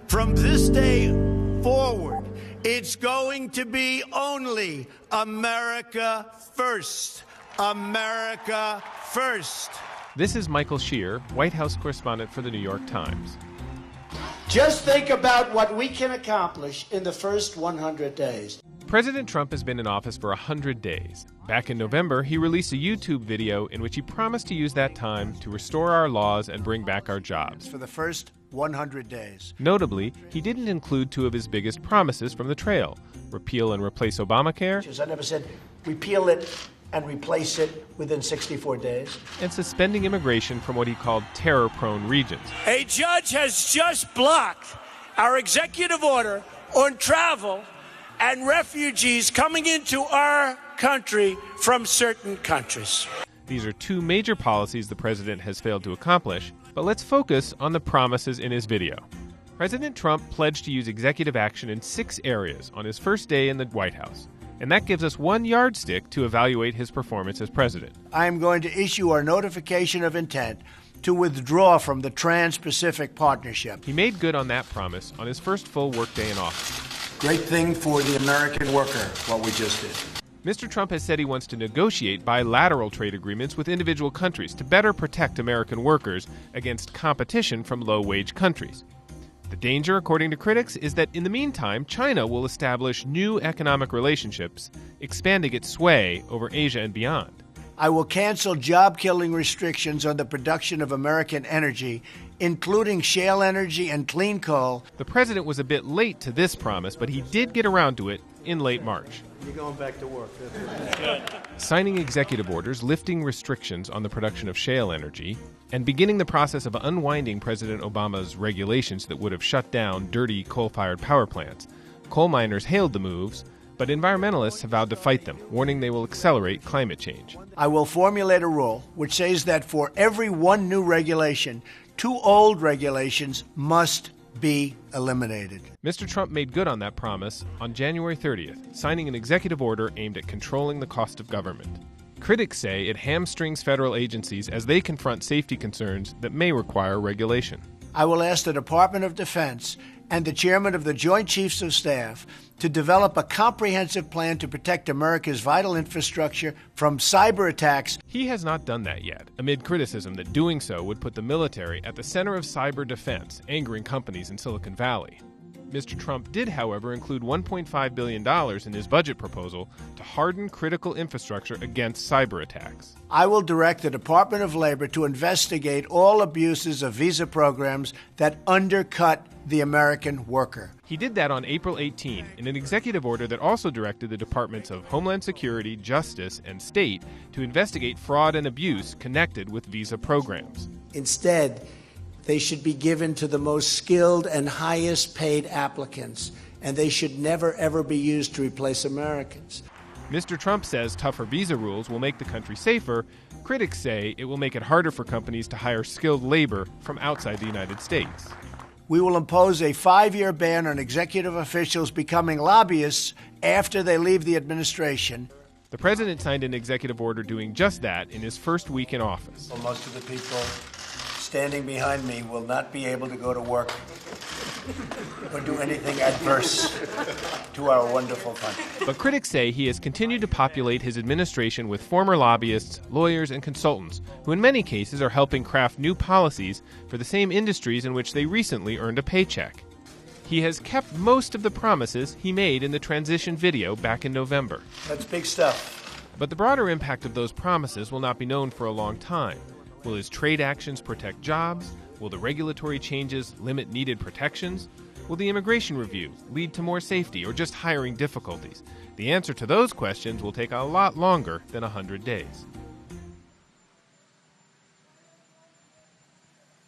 From this day forward, it's going to be only America first. America first. This is Michael Shear, White House correspondent for the New York Times. Just think about what we can accomplish in the first 100 days. President Trump has been in office for 100 days. Back in November, he released a YouTube video in which he promised to use that time to restore our laws and bring back our jobs. For the first 100 days. Notably, he didn't include two of his biggest promises from the trail: repeal and replace Obamacare. I never said repeal it and replace it within 64 days. And suspending immigration from what he called terror-prone regions. A judge has just blocked our executive order on travel and refugees coming into our country from certain countries. These are two major policies the president has failed to accomplish, but let's focus on the promises in his video. President Trump pledged to use executive action in 6 areas on his first day in the White House, and that gives us one yardstick to evaluate his performance as president. I am going to issue our notification of intent to withdraw from the Trans-Pacific Partnership. He made good on that promise on his first full workday in office. Great thing for the American worker, what we just did. Mr. Trump has said he wants to negotiate bilateral trade agreements with individual countries to better protect American workers against competition from low-wage countries. The danger, according to critics, is that in the meantime, China will establish new economic relationships, expanding its sway over Asia and beyond. I will cancel job-killing restrictions on the production of American energy, including shale energy and clean coal. The president was a bit late to this promise, but he did get around to it in late March. You're going back to work. Signing executive orders lifting restrictions on the production of shale energy and beginning the process of unwinding President Obama's regulations that would have shut down dirty coal-fired power plants. Coal miners hailed the moves, but environmentalists have vowed to fight them, warning they will accelerate climate change. I will formulate a rule which says that for every one new regulation, 2 old regulations must be eliminated. Mr. Trump made good on that promise on January 30th, signing an executive order aimed at controlling the cost of government. Critics say it hamstrings federal agencies as they confront safety concerns that may require regulation. I will ask the Department of Defense and the chairman of the Joint Chiefs of Staff to develop a comprehensive plan to protect America's vital infrastructure from cyber attacks. He has not done that yet, amid criticism that doing so would put the military at the center of cyber defense, angering companies in Silicon Valley. Mr. Trump did, however, include $1.5 billion in his budget proposal to harden critical infrastructure against cyber attacks. I will direct the Department of Labor to investigate all abuses of visa programs that undercut the American worker. He did that on April 18 in an executive order that also directed the Departments of Homeland Security, Justice, and State to investigate fraud and abuse connected with visa programs. Instead, they should be given to the most skilled and highest paid applicants, and they should never, ever be used to replace Americans. Mr. Trump says tougher visa rules will make the country safer. Critics say it will make it harder for companies to hire skilled labor from outside the United States. We will impose a 5-year ban on executive officials becoming lobbyists after they leave the administration. The president signed an executive order doing just that in his first week in office. Well, most of the people standing behind me will not be able to go to work or do anything adverse to our wonderful country. But critics say he has continued to populate his administration with former lobbyists, lawyers, and consultants, who in many cases are helping craft new policies for the same industries in which they recently earned a paycheck. He has kept most of the promises he made in the transition video back in November. That's big stuff. But the broader impact of those promises will not be known for a long time. Will his trade actions protect jobs? Will the regulatory changes limit needed protections? Will the immigration review lead to more safety or just hiring difficulties? The answer to those questions will take a lot longer than 100 days.